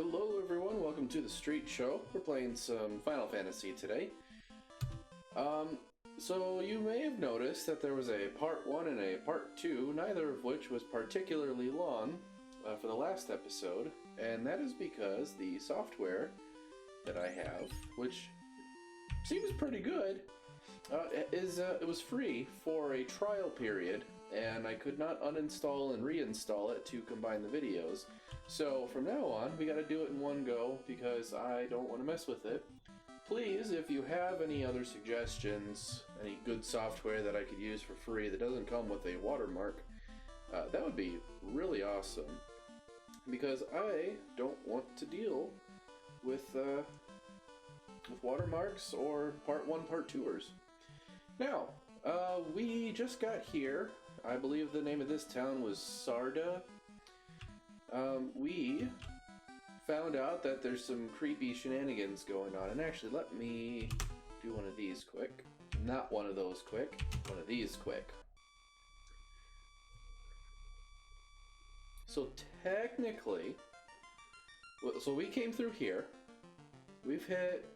Hello everyone, welcome to the Street Show. We're playing some Final Fantasy today. So you may have noticed that there was a part 1 and a part 2, neither of which was particularly long for the last episode, and that is because the software that I have, which seems pretty good, it was free for a trial period, and I could not uninstall and reinstall it to combine the videos. So from now on, we gotta do it in one go because I don't want to mess with it. Please, if you have any other suggestions, any good software that I could use for free that doesn't come with a watermark, that would be really awesome. Because I don't want to deal with watermarks or part 1, part 2ers. Now, we just got here. I believe the name of this town was Sarda. We found out that there's some creepy shenanigans going on. And actually, let me do one of these quick. Not one of those quick. One of these quick. So technically, so we came through here. We've hit,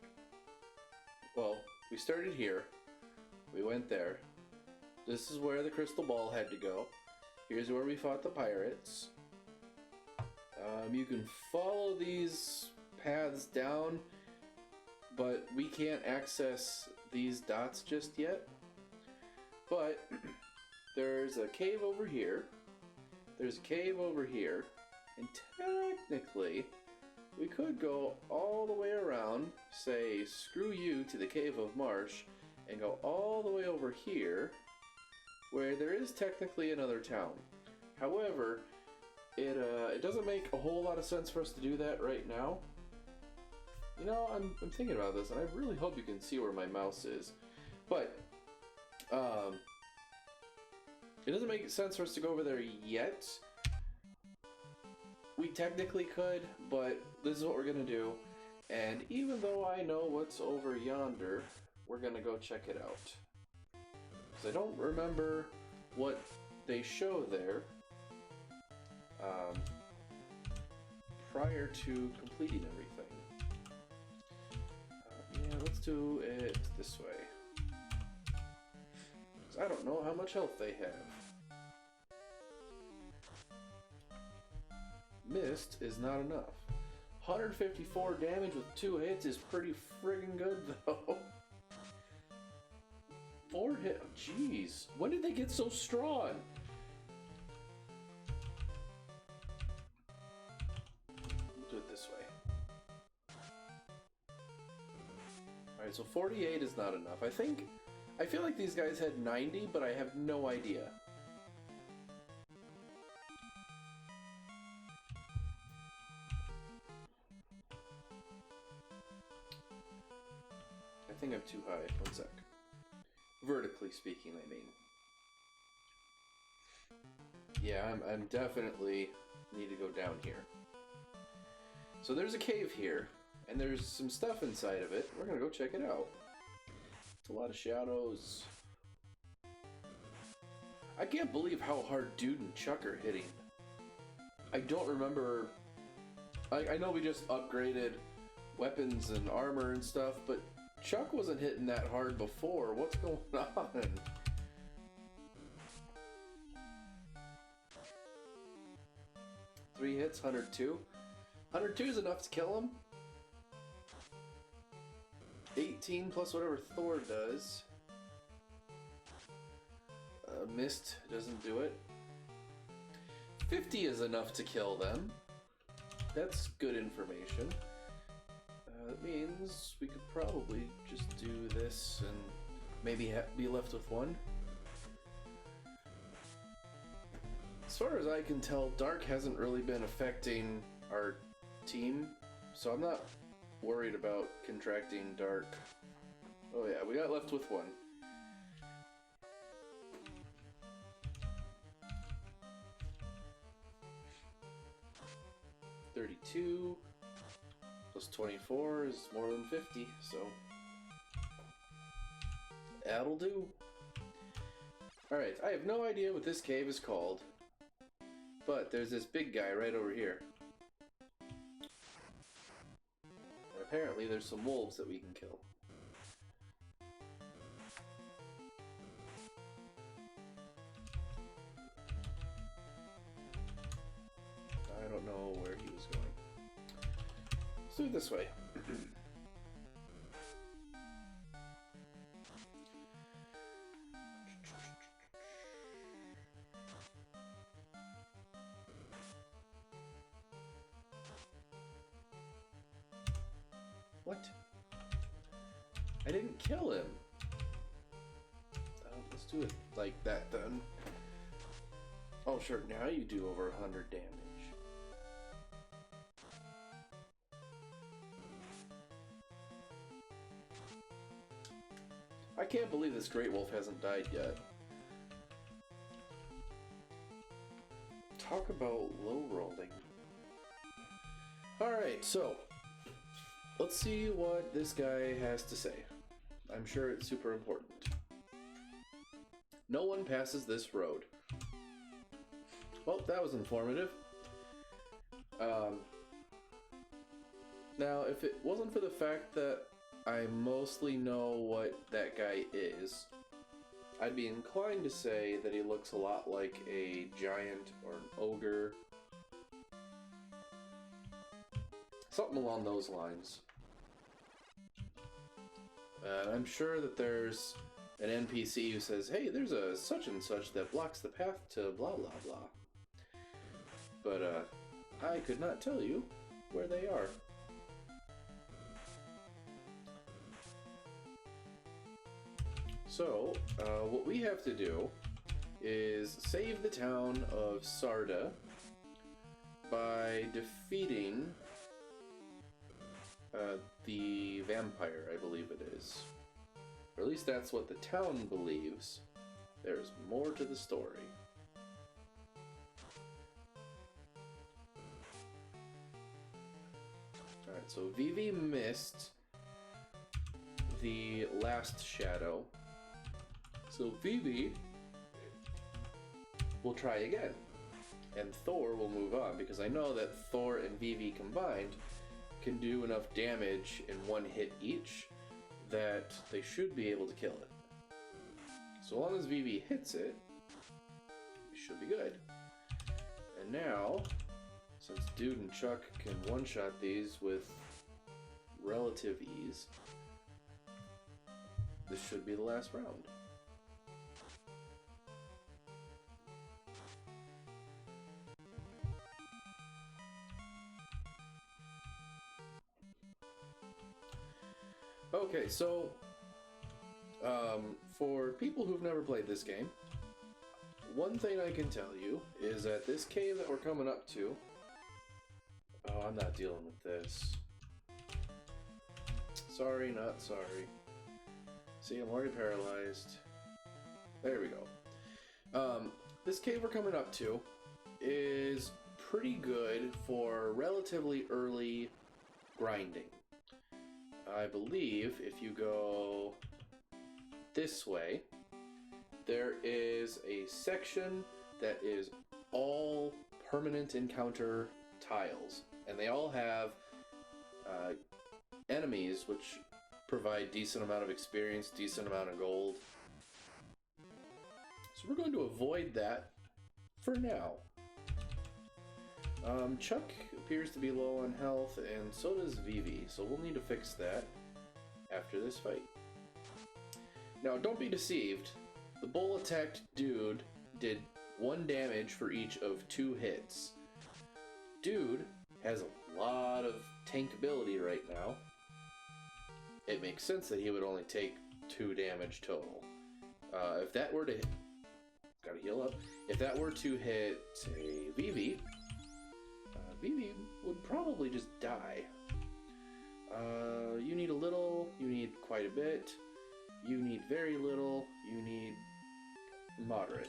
well, we started here. We went there. This is where the crystal ball had to go. Here's where we fought the pirates. You can follow these paths down, but we can't access these dots just yet. But there's a cave over here. There's a cave over here. And technically, we could go all the way around, say, screw you to the Cave of Marsh, and go all the way over here, where there is technically another town. However, it doesn't make a whole lot of sense for us to do that right now. You know, I'm thinking about this, and I really hope you can see where my mouse is. But, it doesn't make sense for us to go over there yet. We technically could, but this is what we're gonna do. And even though I know what's over yonder, we're gonna go check it out. Because I don't remember what they show there prior to completing everything. Yeah, let's do it this way. Because I don't know how much health they have. Mist is not enough. 154 damage with 2 hits is pretty friggin' good, though. 4 hits. Jeez. When did they get so strong? We'll do it this way. Alright, so 48 is not enough. I feel like these guys had 90, but I have no idea. I think I'm too high. One sec. Vertically speaking, I mean. Yeah, I'm definitely need to go down here. So there's a cave here, and there's some stuff inside of it. We're gonna go check it out. It's a lot of shadows. I can't believe how hard Dude and Chuck are hitting. I don't remember. I know we just upgraded weapons and armor and stuff, but Chuck wasn't hitting that hard before. What's going on? Three hits, 102. 102 is enough to kill him. 18 plus whatever Thor does. Mist doesn't do it. 50 is enough to kill them. That's good information. That means we could probably just do this and maybe be left with one. As far as I can tell, Dark hasn't really been affecting our team, so I'm not worried about contracting Dark. Oh yeah, we got left with one. $32 plus 24 is more than 50, so that'll do. Alright, I have no idea what this cave is called, but there's this big guy right over here. apparently there's some wolves that we can kill. I don't know where he was going. Let's do it this way. What? I didn't kill him. Let's do it like that then. Oh sure, now you do over 100 damage. I can't believe this Great Wolf hasn't died yet. Talk about low rolling. Alright, so let's see what this guy has to say. I'm sure it's super important. No one passes this road. Well, that was informative. Now, if it wasn't for the fact that I mostly know what that guy is, I'd be inclined to say that he looks a lot like a giant or an ogre. Something along those lines. I'm sure that there's an NPC who says, hey, there's a such and such that blocks the path to blah blah blah. But I could not tell you where they are. So, what we have to do is save the town of Sarda by defeating the vampire, I believe it is. Or at least that's what the town believes. There's more to the story. Alright, so Vivi missed the last shadow. So Vivi will try again. And Thor will move on, because I know that Thor and Vivi combined can do enough damage in one hit each that they should be able to kill it. So long as Vivi hits it, it should be good. And now, since Dude and Chuck can one-shot these with relative ease, this should be the last round. Okay, so for people who've never played this game, one thing I can tell you is that this cave that we're coming up to... Oh, I'm not dealing with this. Sorry, not sorry. See, I'm already paralyzed. There we go. This cave we're coming up to is pretty good for relatively early grinding. I believe if you go this way, there is a section that is all permanent encounter tiles, and they all have enemies which provide decent amount of experience, decent amount of gold. So we're going to avoid that for now. Chuck appears to be low on health, and so does Vivi, so we'll need to fix that after this fight. Now, don't be deceived. The bull-attacked dude did 1 damage for each of 2 hits. Dude has a lot of tank ability right now. It makes sense that he would only take 2 damage total. If that were to hit... Gotta heal up. If that were to hit, say, Vivi... Vivi would probably just die. You need a little, you need quite a bit, you need very little, you need moderate.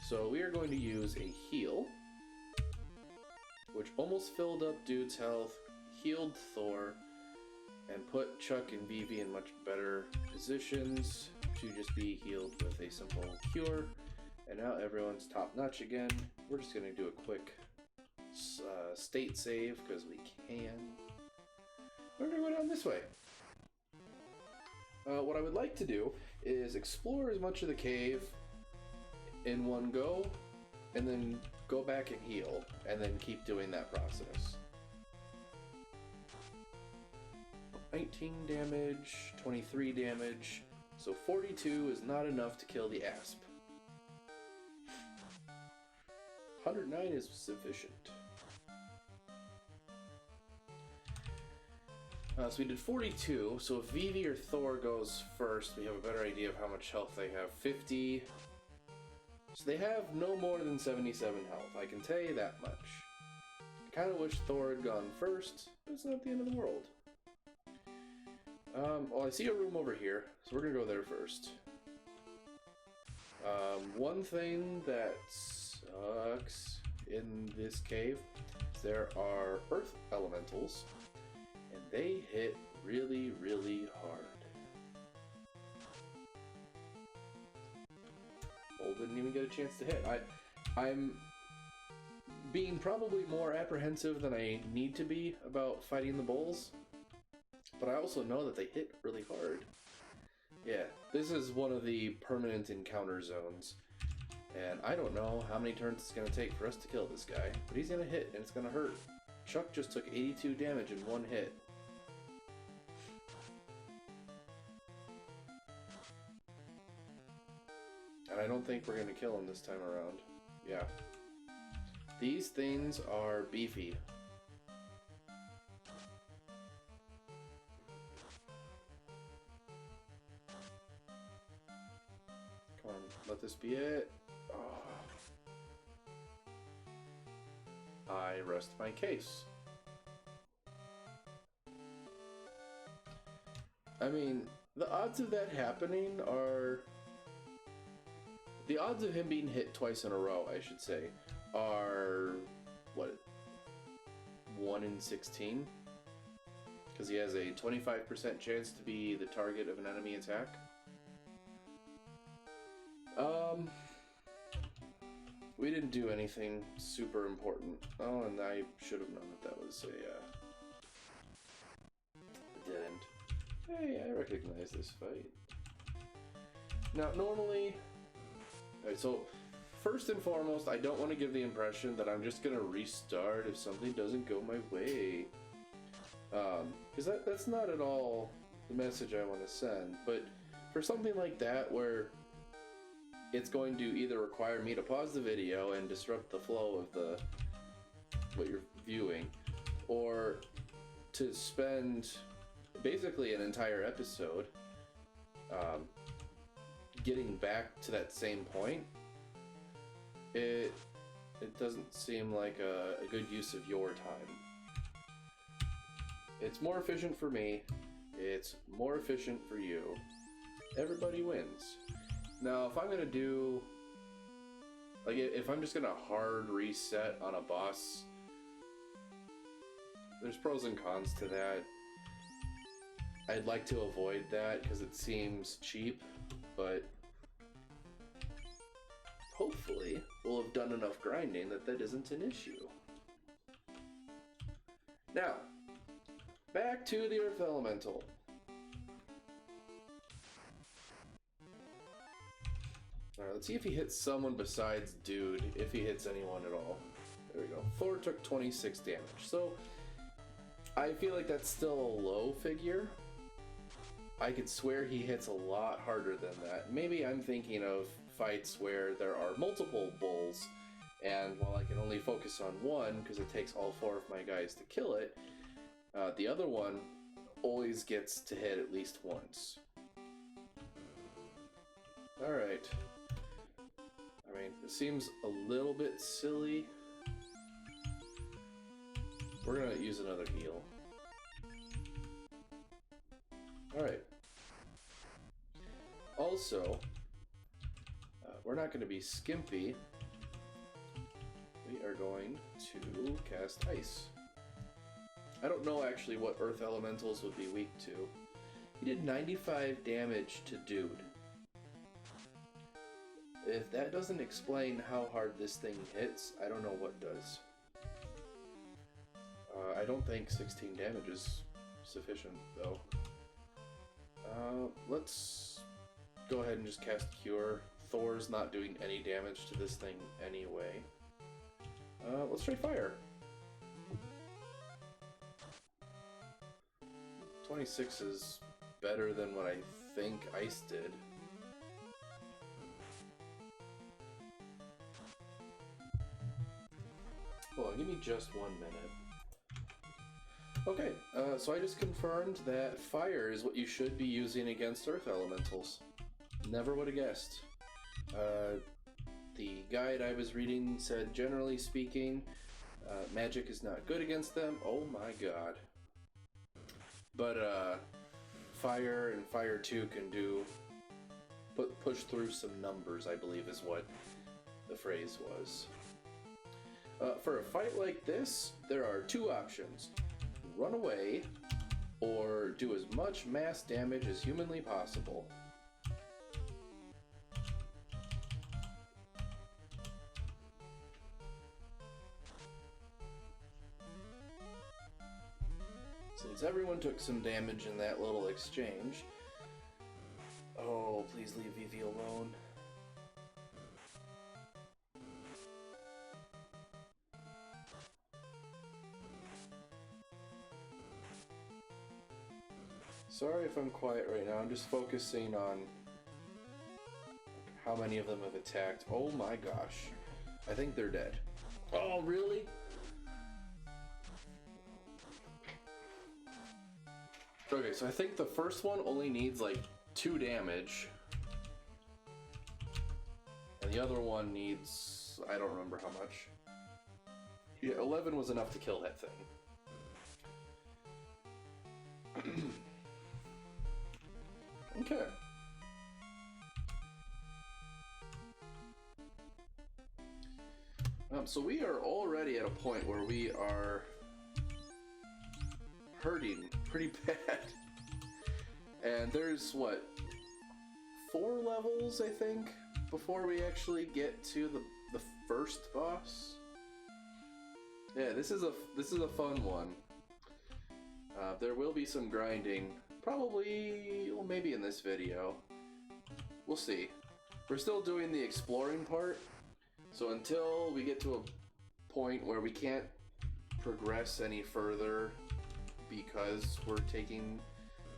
So we are going to use a heal, which almost filled up Dude's health, healed Thor, and put Chuck and Vivi in much better positions to just be healed with a simple cure. And now everyone's top notch again. We're just going to do a quick state save because we can. We're gonna go down this way. What I would like to do is explore as much of the cave in one go, and then go back and heal, and then keep doing that process. 19 damage, 23 damage, so 42 is not enough to kill the asp. 109 is sufficient. So we did 42, so if Vivi or Thor goes first, we have a better idea of how much health they have. 50. So they have no more than 77 health, I can tell you that much. I kind of wish Thor had gone first, but it's not the end of the world. Well, I see a room over here, so we're gonna go there first. One thing that sucks in this cave is there are earth elementals, and they hit really, really hard. Bull didn't even get a chance to hit. I'm being probably more apprehensive than I need to be about fighting the bulls, but I also know that they hit really hard. Yeah, this is one of the permanent encounter zones, and I don't know how many turns it's going to take for us to kill this guy, but he's going to hit and it's going to hurt. Chuck just took 82 damage in one hit. And I don't think we're going to kill him this time around. Yeah. These things are beefy. Come on, let this be it. Oh. I rest my case. I mean, the odds of that happening are... The odds of him being hit twice in a row, I should say, are, what, 1 in 16? Because he has a 25% chance to be the target of an enemy attack. We didn't do anything super important. Oh, and I should have known that that was a dead end. Hey, I recognize this fight. Now, normally... Alright, so first and foremost, I don't want to give the impression that I'm just going to restart if something doesn't go my way. Because that's not at all the message I want to send. But for something like that where it's going to either require me to pause the video and disrupt the flow of what you're viewing, or to spend basically an entire episode getting back to that same point, it doesn't seem like a good use of your time. It's more efficient for me, it's more efficient for you. Everybody wins. Now, if I'm gonna do, like, if I'm just gonna hard reset on a boss, there's pros and cons to that. I'd like to avoid that because it seems cheap, but hopefully we'll have done enough grinding that that isn't an issue. Now, back to the Earth Elemental. Alright, let's see if he hits someone besides Dude, if he hits anyone at all. There we go. Thor took 26 damage, so I feel like that's still a low figure. I could swear he hits a lot harder than that. Maybe I'm thinking of fights where there are multiple bulls, and while I can only focus on one because it takes all 4 of my guys to kill it, the other one always gets to hit at least once. Alright. I mean, it seems a little bit silly. We're gonna use another heal. Alright. Also, we're not going to be skimpy. We are going to cast Ice. I don't know actually what Earth Elementals would be weak to. He did 95 damage to Dude. If that doesn't explain how hard this thing hits, I don't know what does. I don't think 16 damage is sufficient, though. Let's go ahead and just cast Cure. Thor's not doing any damage to this thing anyway. Let's try Fire. 26 is better than what I think Ice did. Hold on, give me just 1 minute. Okay, so I just confirmed that Fire is what you should be using against Earth Elementals. Never would have guessed. The guide I was reading said, generally speaking, magic is not good against them. Oh my god. But Fire and Fire 2 can do push through some numbers, I believe is what the phrase was. For a fight like this, there are two options. Run away, or do as much mass damage as humanly possible. Since everyone took some damage in that little exchange... Oh, please leave Vivi alone. Sorry if I'm quiet right now, I'm just focusing on how many of them have attacked. Oh my gosh. I think they're dead. Oh, really? Okay, so I think the first one only needs like 2 damage. And the other one needs, I don't remember how much. Yeah, 11 was enough to kill that thing. Okay. So we are already at a point where we are hurting pretty bad. And there's, what, 4 levels, I think, before we actually get to the first boss? Yeah, this is a fun one. There will be some grinding. Probably, well, maybe in this video. We'll see. We're still doing the exploring part, so until we get to a point where we can't progress any further because we're taking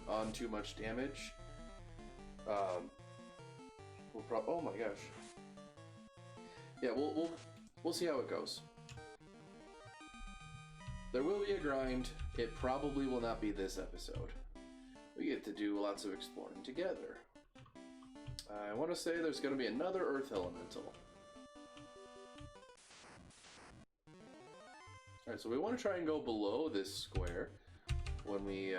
on too much damage, we'll oh my gosh. Yeah, we'll see how it goes. There will be a grind. It probably will not be this episode. We get to do lots of exploring together. I want to say there's going to be another Earth Elemental. Alright, so we want to try and go below this square when we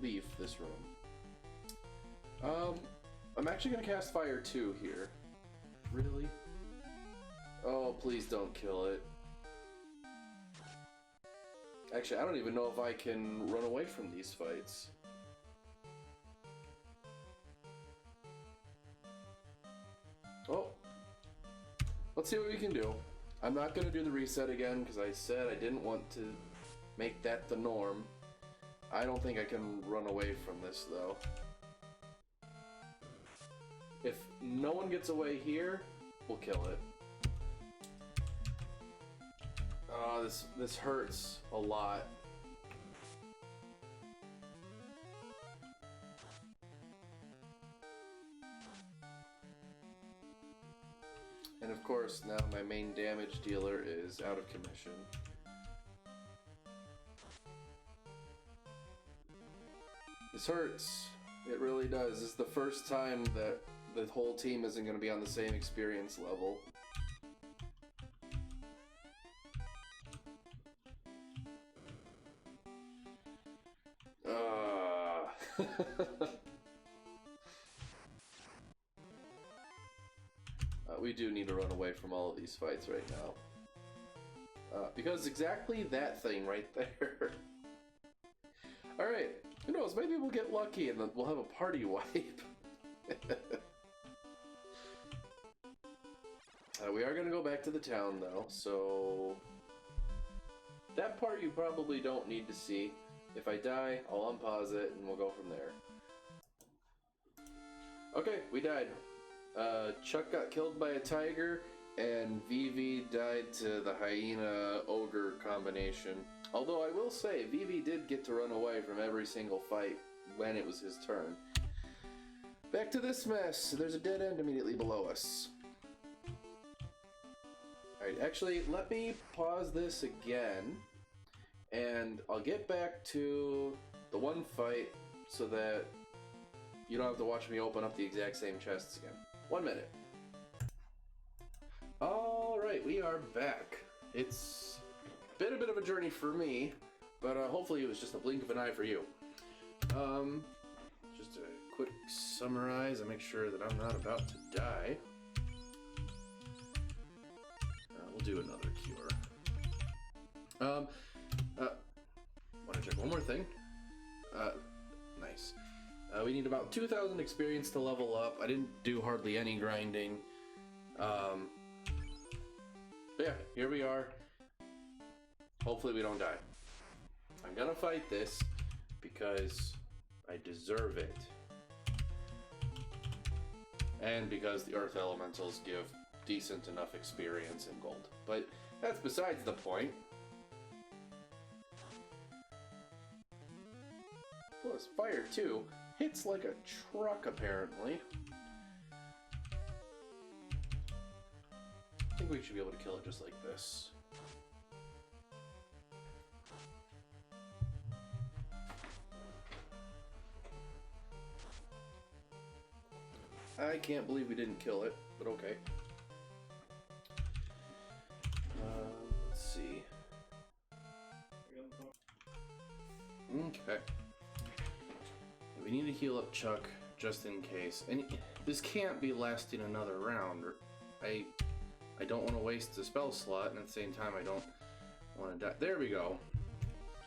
leave this room. I'm actually going to cast Fire 2 here. Really? Oh, please don't kill it. Actually, I don't even know if I can run away from these fights. Oh. Let's see what we can do. I'm not going to do the reset again because I said I didn't want to make that the norm. I don't think I can run away from this, though. If no one gets away here, we'll kill it. Oh, this hurts a lot. And of course, now my main damage dealer is out of commission. This hurts. It really does. This is the first time that the whole team isn't going to be on the same experience level. We do need to run away from all of these fights right now. Because exactly that thing right there. Alright, who knows, maybe we'll get lucky and then we'll have a party wipe. We are going to go back to the town, though, so that part you probably don't need to see. If I die, I'll unpause it, and we'll go from there. Okay, we died. Chuck got killed by a tiger, and Vivi died to the hyena-ogre combination. Although I will say, Vivi did get to run away from every single fight when it was his turn. Back to this mess. There's a dead end immediately below us. Alright, actually, let me pause this again, and I'll get back to the one fight so that you don't have to watch me open up the exact same chests again. 1 minute. Alright, we are back. It's been a bit of a journey for me, but hopefully it was just a blink of an eye for you. Just a quick summarize and make sure that I'm not about to die. We'll do another cure. Want to check one more thing? Nice. We need about 2,000 experience to level up. I didn't do hardly any grinding. But yeah, here we are. Hopefully we don't die. I'm gonna fight this because I deserve it. And because the Earth Elementals give decent enough experience and gold. But that's besides the point. Plus, fire 2 hits like a truck, apparently. I think we should be able to kill it just like this. I can't believe we didn't kill it, but okay. Let's see. Okay. We need to heal up Chuck just in case. And this can't be lasting another round. I don't want to waste the spell slot, and at the same time I don't want to die. There we go.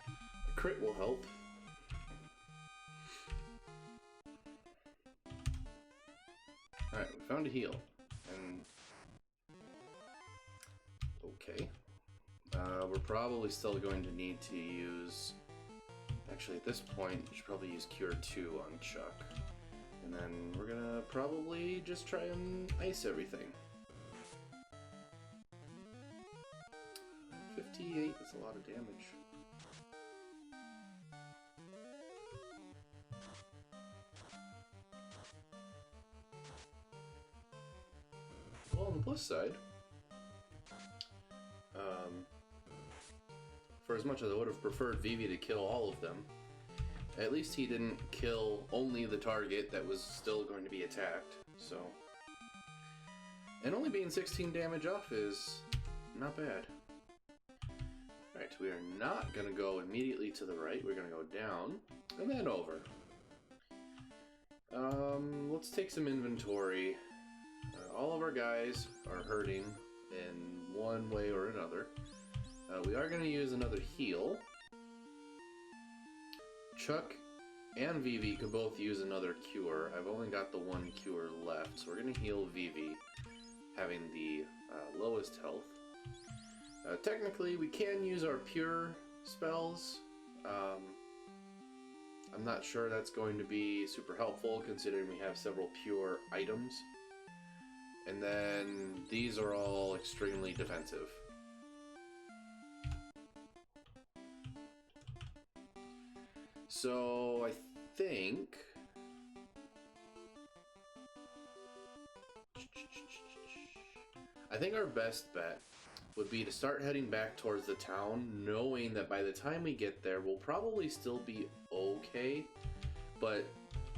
A crit will help. Alright, we found a heal. And okay. We're probably still going to need to use... Actually, at this point, we should probably use Cure 2 on Chuck. And then we're gonna probably just try and ice everything. 58 is a lot of damage. Well, on the plus side, for as much as I would have preferred Vivi to kill all of them, at least he didn't kill only the target that was still going to be attacked, so... And only being 16 damage off is not bad. Alright, we are not going to go immediately to the right, we're going to go down, and then over. Let's take some inventory. All of our guys are hurting in one way or another. We are going to use another heal. Chuck and Vivi could both use another cure. I've only got the one cure left, so we're going to heal Vivi, having the lowest health. Technically, we can use our pure spells. I'm not sure that's going to be super helpful, considering we have several pure items. And then these are all extremely defensive. So I think our best bet would be to start heading back towards the town, knowing that by the time we get there, we'll probably still be okay, but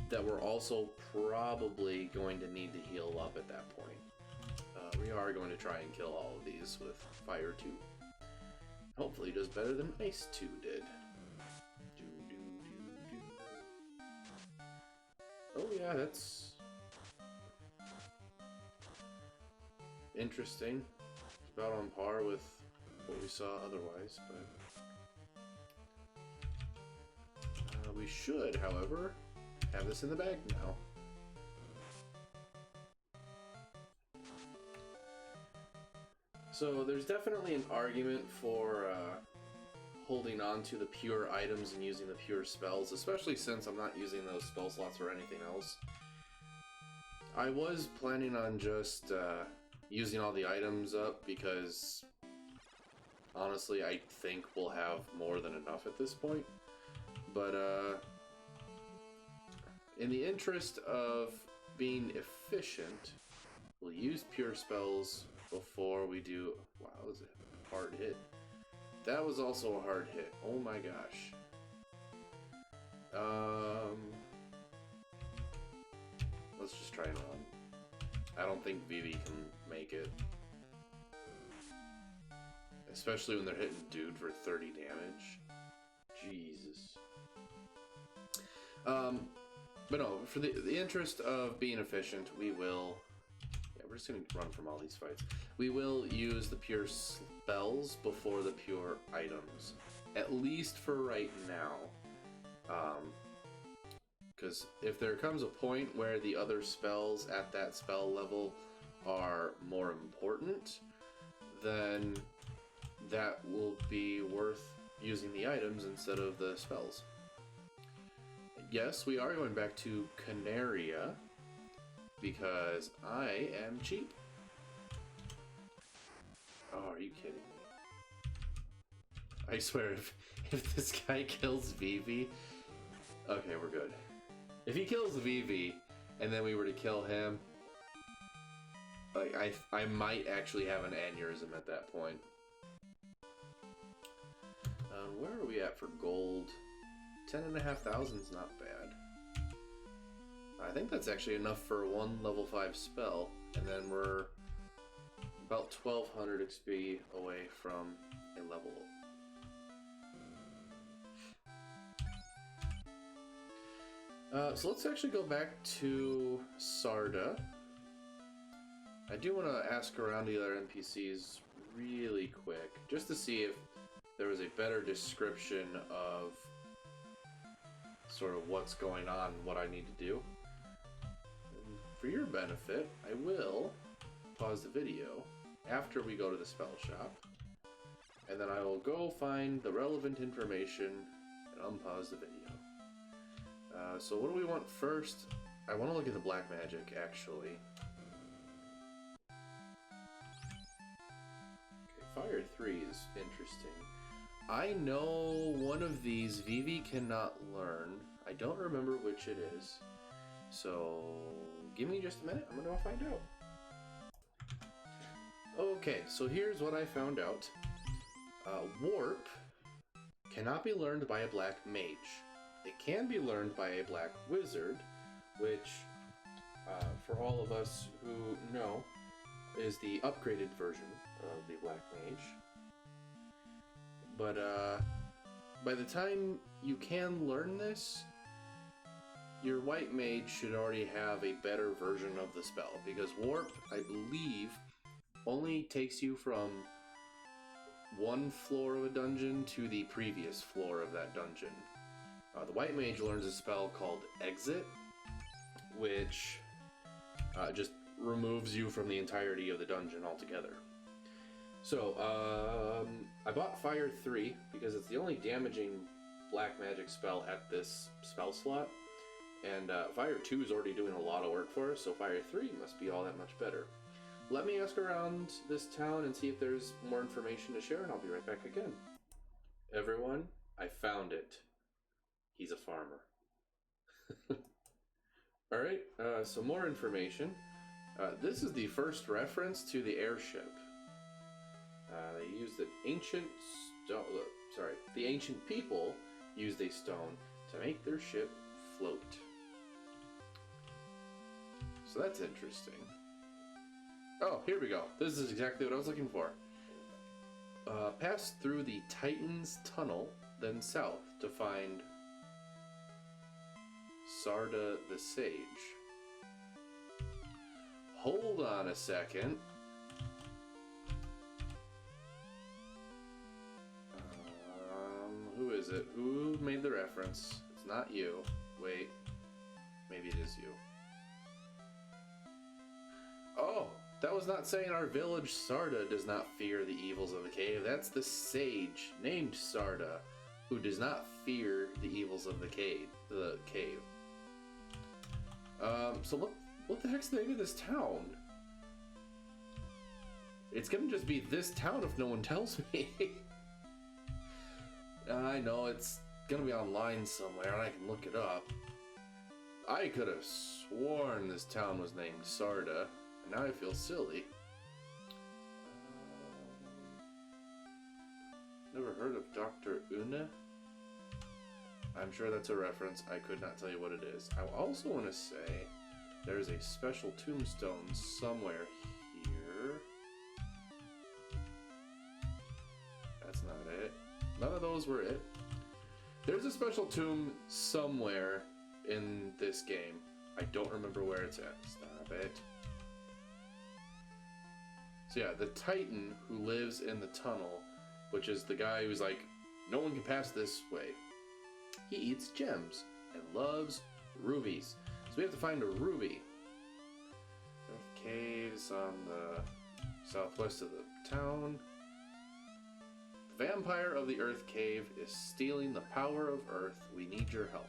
that we're also probably going to need to heal up at that point. We are going to try and kill all of these with Fire 2. Hopefully it does better than Ice 2 did. Oh yeah, that's interesting. It's about on par with what we saw otherwise, but we should, however, have this in the bag now. So there's definitely an argument for holding on to the pure items and using the pure spells, especially since I'm not using those spell slots or anything else. I was planning on just using all the items up because honestly I think we'll have more than enough at this point. But in the interest of being efficient, we'll use pure spells before we do... Wow, that was a hard hit. That was also a hard hit. Oh my gosh. Let's just try and run. I don't think Vivi can make it. Especially when they're hitting dude for 30 damage. Jesus. But no, for the interest of being efficient, we will... Yeah, we're just going to run from all these fights. We will use the pure spells before the pure items. At least for right now. Because if there comes a point where the other spells at that spell level are more important, then that will be worth using the items instead of the spells. Yes, we are going back to Canaria because I am cheap. Oh, are you kidding me? I swear, if this guy kills Vivi... Okay, we're good. If he kills Vivi, and then we were to kill him, like I might actually have an aneurysm at that point. Where are we at for gold? 10,500 is not bad. I think that's actually enough for one level 5 spell, and then we're about 1,200 XP away from a level. So let's actually go back to Sarda. I do want to ask around the other NPCs really quick, just to see if there was a better description of sort of what's going on and what I need to do. And for your benefit, I will pause the video after we go to the spell shop, and then I will go find the relevant information and unpause the video. So what do we want first? I want to look at the black magic, actually. Okay, Fire 3 is interesting. I know one of these Vivi cannot learn. I don't remember which it is. So give me just a minute. I'm going to find out. Okay, so here's what I found out. Warp cannot be learned by a black mage. It can be learned by a black wizard, which, for all of us who know, is the upgraded version of the black mage. But by the time you can learn this, your white mage should already have a better version of the spell, because Warp, I believe, only takes you from one floor of a dungeon to the previous floor of that dungeon. The white mage learns a spell called Exit, which just removes you from the entirety of the dungeon altogether. So, I bought Fire 3 because it's the only damaging black magic spell at this spell slot, and Fire 2 is already doing a lot of work for us, so Fire 3 must be all that much better. Let me ask around this town and see if there's more information to share, and I'll be right back again. Everyone, I found it. He's a farmer. Alright, some more information. This is the first reference to the airship. They used an ancient stone. The ancient people used a stone to make their ship float. So that's interesting. Oh, here we go. This is exactly what I was looking for. Pass through the Titan's Tunnel, then south to find Sarda the Sage. Hold on a second. Who is it? Who made the reference? It's not you. Wait. Maybe it is you. Oh, that was not saying our village Sarda does not fear the evils of the cave. That's the sage named Sarda who does not fear the evils of the cave. So what the heck's the name of this town? It's gonna just be this town if no one tells me. I know it's gonna be online somewhere and I can look it up. I could have sworn this town was named Sarda, and now I feel silly. Never heard of Dr. Una? I'm sure that's a reference. I could not tell you what it is. I also want to say there's a special tombstone somewhere here. That's not it. None of those were it. There's a special tomb somewhere in this game. I don't remember where it's at. Stop it. So yeah, the Titan who lives in the tunnel, which is the guy who's like, no one can pass this way. He eats gems and loves rubies. So we have to find a ruby. Earth caves on the southwest of the town. The vampire of the Earth Cave is stealing the power of Earth. We need your help.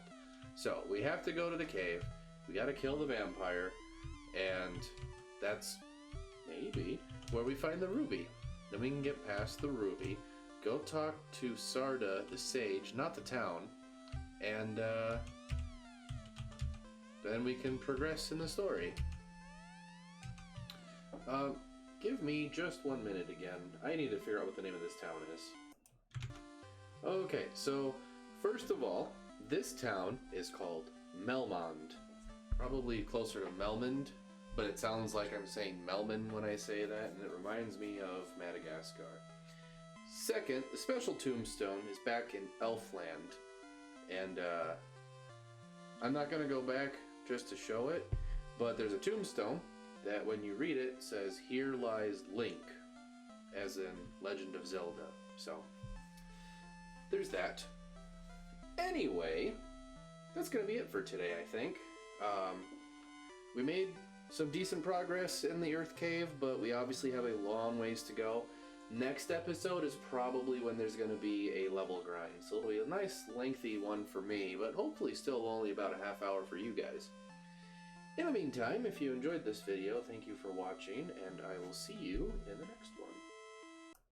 So we have to go to the cave. We gotta kill the vampire, and that's maybe where we find the ruby. Then we can get past the ruby, go talk to Sarda the sage, not the town, and then we can progress in the story. Give me just 1 minute again. I need to figure out what the name of this town is. Okay, so first of all, this town is called Melmond. Probably closer to Melmond, but it sounds like I'm saying Melman when I say that, and it reminds me of Madagascar. Second, the special tombstone is back in Elfland, and I'm not going to go back just to show it, but there's a tombstone that when you read it says, "Here lies Link," as in Legend of Zelda. So, there's that. Anyway, that's going to be it for today, I think. We made some decent progress in the Earth Cave, but we obviously have a long ways to go. Next episode is probably when there's going to be a level grind, so it'll be a nice lengthy one for me, but hopefully still only about a half hour for you guys. In the meantime, if you enjoyed this video, thank you for watching, and I will see you in the next one.